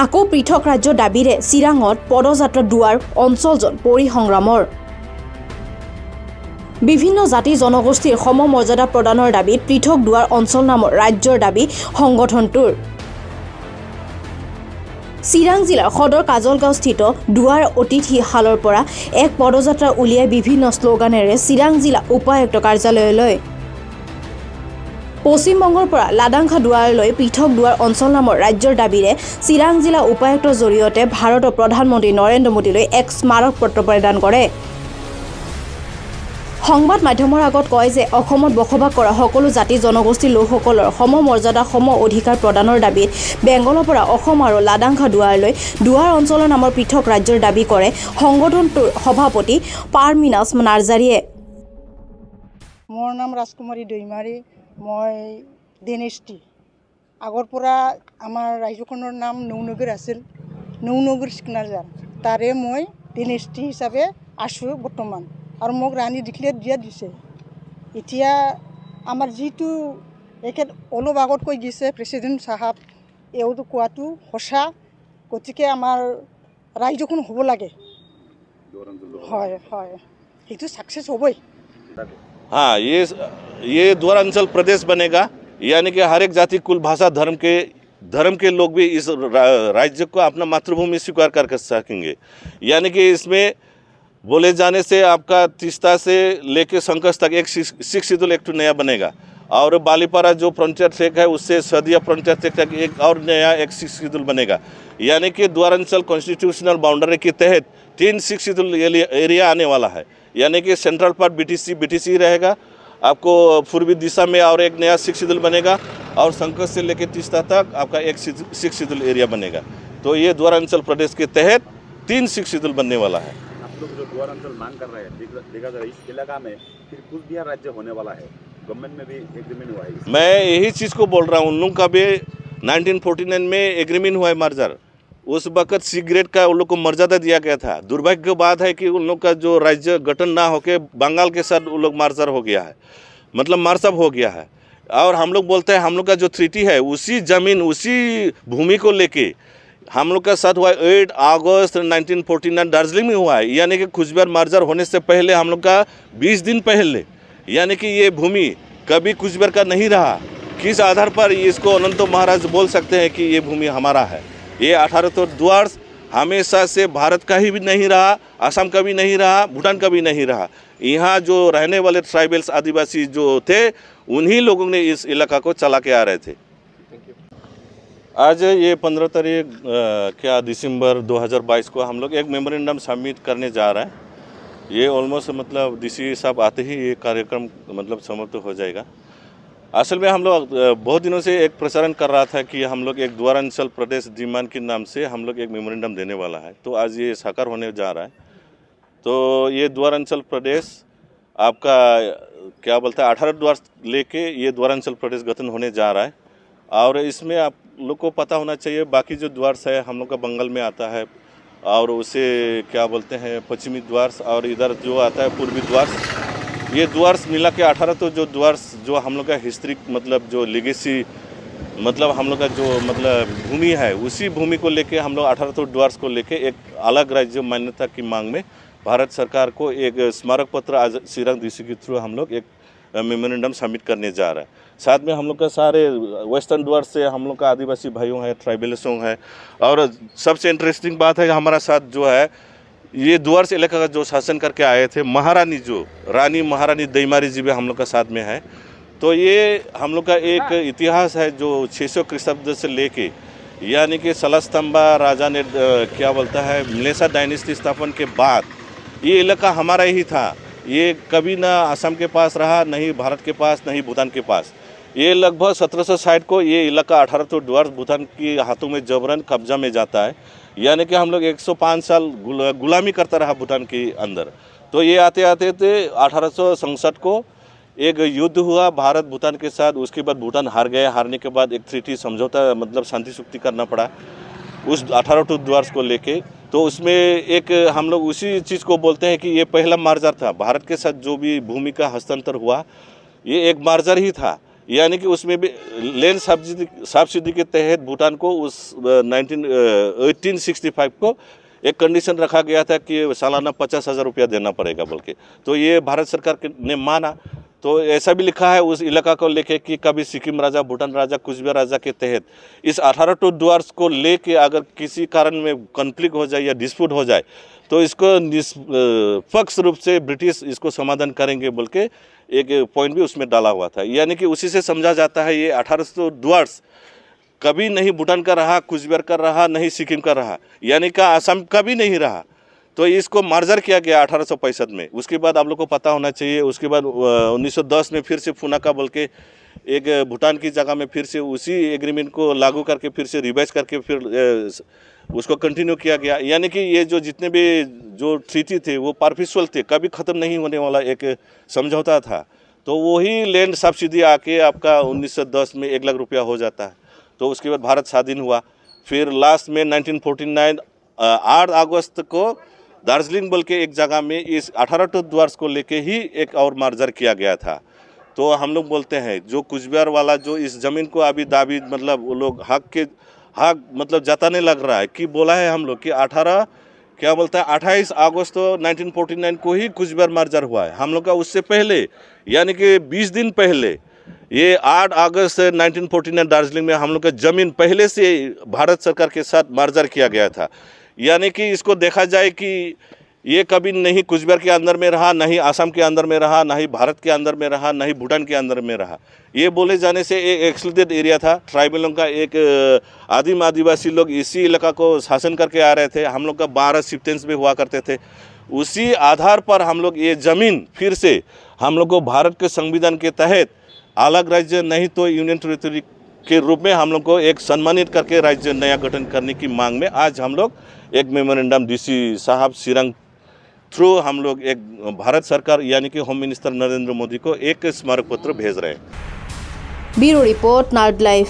আকৌ পৃথক ৰাজ্য দাবীৰে চিৰাঙত পদযাত্ৰা দুৱাৰ অঞ্চলজন পৰিসংগ্ৰামৰ বিভিন্ন জাতি জনগোষ্ঠীৰ সমমৰ্যাদা প্ৰদানৰ দাবীত পৃথক দুৱাৰ অঞ্চল নামৰ ৰাজ্যৰ দাবী সংগঠনটোৰ চিৰাং জিলাৰ সদৰ কাজলগাঁওস্থিত দুৱাৰ অতিথিশালৰ পৰা এক পদযাত্ৰা উলিয়াই বিভিন্ন শ্লোগানেৰে চিৰাং জিলা উপায়ুক্ত কাৰ্যালয়লৈ পশ্চিমবংগৰ পৰা লাডাংখা দুৱাৰলৈ পৃথক দুৱাৰ অঞ্চল নামৰ ৰাজ্যৰ দাবীৰে চিৰাং জিলা উপায়ুক্তৰ জৰিয়তে ভাৰতৰ প্ৰধানমন্ত্ৰী নৰেন্দ্ৰ মোদীলৈ এক স্মাৰক পত্ৰ প্ৰদান কৰে। সংবাদ মাধ্যমৰ আগত কয় যে অসমত বসবাস কৰা সকলো জাতি জনগোষ্ঠীৰ লোকসকলৰ সমমৰ্যাদা সম অধিকাৰ প্ৰদানৰ দাবীত বেংগলৰ পৰা অসম আৰু লাডাংখা দুৱাৰলৈ দুৱাৰ অঞ্চল নামৰ পৃথক ৰাজ্যৰ দাবী কৰে সংগঠনটোৰ সভাপতি পাৰমিনাছ নাৰ্জাৰীয়ে। মোৰ নাম ৰাজকুমাৰী দৈমাৰী, মই দিনেষ্টি। আগৰ পৰা আমাৰ ৰাজ্যখনৰ নাম নৌনগৰ আছিল, নৌনগৰ চিকনাজাৰ, তাৰে মই দিনেষ্টি হিচাপে আছোঁ বৰ্তমান, আৰু মোক ৰাণী ডিক্লেয়াৰ দিয়া দিছে। এতিয়া আমাৰ যিটো একে অলপ আগত কৈ দিছে প্ৰেচিডেণ্ট চাহাব, এইটো কোৱাটো সঁচা। গতিকে আমাৰ ৰাজ্যখন হ'ব লাগে, হয় হয়, সেইটো ছাকচেছ হ'বই। हाँ, ये द्वारांचल प्रदेश बनेगा, यानी कि हर एक जाति कुल भाषा धर्म के लोग भी इस राज्य को अपना मातृभूमि स्वीकार कर सकेंगे। यानी कि इसमें बोले जाने से आपका तीस्ता से लेके संकस तक एक सिक्स शेड्यूल एक्ट नया बनेगा, और बालीपारा जो पंचायत सेक है उससे सदिया पंचायत सेक तक एक और नया एक सिक्स शेड्यूल बनेगा। यानी कि द्वारांचल कॉन्स्टिट्यूशनल बाउंड्री के तहत 3 सिक्स शेड्यूल एरिया आने वाला है। यानी कि सेंट्रल पार्ट बीटीसी रहेगा, आपको पूर्वी दिशा में और एक नया सिक्स शेड्यूल बनेगा, और संकस से लेकर तीस्ता तक आपका एक सिक्स शेड्यूल एरिया बनेगा। तो ये द्वारांचल प्रदेश के तहत 3 सिक्स शेड्यूल बनने वाला है। आप लोग जो द्वारांचल मांग कर रहे हैं, देखा जाए इस इलाका में फिर कुछ बिहार राज्य होने वाला है, गवर्नमेंट में भी एग्रीमेंट हुआ है। मैं यही चीज़ को बोल रहा हूँ, उन लोग का भी 1949 में एग्रीमेंट हुआ है मर्जर। उस वक्त सी ग्रेड का उन लोग को मर्यादा दिया गया था। दुर्भाग्य की बात है कि उन लोग का जो राज्य गठन ना होके बंगाल के साथ उन लोग मार्चर हो गया है, मतलब मार्चअप हो गया है। और हम लोग बोलते हैं हम लोग का जो ट्रीटी है उसी ज़मीन उसी भूमि को लेके हम लोग का साथ हुआ 8 अगस्त 1949 दार्जिलिंग में हुआ है। यानी कि कुचबिहार मार्जर होने से पहले हम लोग का 20 दिन पहले, यानी कि ये भूमि कभी कुचबिहार का नहीं रहा। किस आधार पर इसको अनंतो महाराज बोल सकते हैं कि ये भूमि हमारा है? ये 18 द्वार्स हमेशा से भारत का ही भी नहीं रहा, असम का भी नहीं रहा, भूटान का भी नहीं रहा। यहाँ जो रहने वाले ट्राइबल्स आदिवासी जो थे उन्हीं लोगों ने इस इलाका को चला के आ रहे थे। आज ये 15 तारीख क्या दिसंबर 2022 को हम लोग एक मेमोरेंडम सबमिट करने जा रहे हैं। ये ऑलमोस्ट मतलब डीसी साहब आते ही ये कार्यक्रम मतलब समाप्त हो जाएगा। असल में हम लोग बहुत दिनों से एक प्रचारण कर रहा था कि हम लोग एक द्वारांचल प्रदेश डिमांड के नाम से हम लोग एक मेमोरेंडम देने वाला है, तो आज ये साकार होने जा रहा है। तो ये द्वारांचल प्रदेश आपका क्या बोलता है 18 द्वार लेके ये द्वारांचल प्रदेश गठन होने जा रहा है। और इसमें आप लोग को पता होना चाहिए बाकी जो द्वार्स है हम लोग का बंगाल में आता है, और उसे क्या बोलते हैं पश्चिमी द्वार्स, और इधर जो आता है पूर्वी द्वार्स। ये द्वार्स मिला के 18 तो जो द्वार्स जो हम लोग का हिस्ट्रिक मतलब जो लेगेसी मतलब हम लोग का जो मतलब भूमि है उसी भूमि को लेके हम लोग 18 तो द्वार्स को लेके एक अलग राज्य मान्यता की मांग में भारत सरकार को एक स्मारक पत्र आज चिरांग डीसी के थ्रू हम लोग एक मेमोरेंडम सबमिट करने जा रहा है। साथ में हम लोग का सारे वेस्टर्न द्वार से हम लोग का आदिवासी भाइयों हैं, ट्राइबल्सों हैं, और सबसे इंटरेस्टिंग बात है हमारा साथ जो है ये द्वारस इलाका का जो शासन करके आए थे महारानी, जो रानी महारानी दईमारी जी भी हम लोग का साथ में है। तो ये हम लोग का एक इतिहास है जो 600 ख्रीष्टाब्द से लेके, यानी कि सलास्तंबा राजा ने क्या बोलता है मिलेसा डायनेस्टी स्थापन के बाद ये इलाका हमारा ही था। ये कभी ना असम के पास रहा, नहीं भारत के पास, नहीं भूटान के पास। ये लगभग 1760 को ये इलाका 18 द्वार भूटान के हाथों में जबरन कब्जा में जाता है। यानी कि हम लोग 105 साल गुलामी करता रहा भूटान के अंदर। तो ये आते आते थे 1867 को एक युद्ध हुआ भारत भूटान के साथ। उसके बाद भूटान हार गए, हारने के बाद एक ट्रीटी समझौता मतलब शांति चुक्ति करना पड़ा उस 18 द्वार्स को लेके। तो उसमें एक हम लोग उसी चीज़ को बोलते हैं कि ये पहला मार्जर था। भारत के साथ जो भी भूमि का हस्तांतर हुआ ये एक मार्जर ही था। यानी कि उसमें भी लैंड सब्सिडी के तहत भूटान को उस 1865 को एक कंडीशन रखा गया था कि सालाना 50,000 रुपया देना पड़ेगा बोल के। तो ये भारत सरकार ने माना। तो ऐसा भी लिखा है उस इलाका को लेके कि कभी सिक्किम राजा, भूटान राजा, कुचबिहार राजा के तहत इस 18 टू डुअर्स को लेके अगर किसी कारण में कॉन्फ्लिक्ट हो जाए या डिस्प्यूट हो जाए तो इसको निष्पक्ष रूप से ब्रिटिश इसको समाधान करेंगे बोल के एक पॉइंट भी उसमें डाला हुआ था। यानी कि उसी से समझा जाता है ये 1800 डुअर्स कभी नहीं भूटान का रहा, कुचबिहार का रहा, नहीं सिक्किम का रहा, यानी कि असम का भी नहीं रहा। तो इसको मर्जर किया गया 1865 में। उसके बाद आप लोग को पता होना चाहिए, उसके बाद 1910 में फिर से फुनाका बोल के एक भूटान की जगह में फिर से उसी एग्रीमेंट को लागू करके फिर से रिवाइज करके फिर उसको कंटिन्यू किया गया। यानी कि ये जो जितने भी जो ट्रीटी थे वो परपेचुअल थे, कभी ख़त्म नहीं होने वाला एक समझौता था। तो वही लैंड सब्सिडी आके आपका 1910 में 1 लाख रुपया हो जाता है। तो उसके बाद भारत स्वाधीन हुआ। फिर लास्ट में 1949 8 अगस्त को दार्जिलिंग बोल के एक जगह में इस 18 टू डुअर्स को लेके ही एक और मर्जर किया गया था। तो हम लोग बोलते हैं जो कुचबिहार वाला जो इस ज़मीन को अभी दावी मतलब वो लोग हक मतलब जताने लग रहा है कि बोला है हम लोग कि 28 अगस्त 1949 को ही कुचबिहार मर्जर हुआ है। हम लोग का उससे पहले यानी कि 20 दिन पहले ये 8 अगस्त 1949 दार्जिलिंग में हम लोग का ज़मीन पहले से भारत सरकार के साथ मर्जर किया गया था। यानी कि इसको देखा जाए कि ये कभी नहीं कुचबिहार के अंदर में रहा, नहीं असम के अंदर में रहा, नहीं भारत के अंदर में रहा, नहीं भूटान के अंदर में रहा। ये बोले जाने से एक एक्सक्लूडेड एरिया था। ट्राइबलों का एक आदिम आदिवासी लोग इसी इलाका को शासन करके आ रहे थे। हम लोग का 12 शिफ्टेंस भी हुआ करते थे। उसी आधार पर हम लोग ये ज़मीन फिर से हम लोग को भारत के संविधान के तहत अलग राज्य नहीं तो यूनियन टेरिटरी के रूप में हम लोग को एक सम्मानित करके राज्य नया गठन करने की मांग में आज हम लोग एक मेमोरेंडम डीसी साहब सिरंग थ्रू हम लोग एक भारत सरकार यानी कि होम मिनिस्टर नरेंद्र मोदी को एक स्मारक पत्र भेज रहे हैं। ब्यूरो रिपोर्ट, नार्ड लाइव।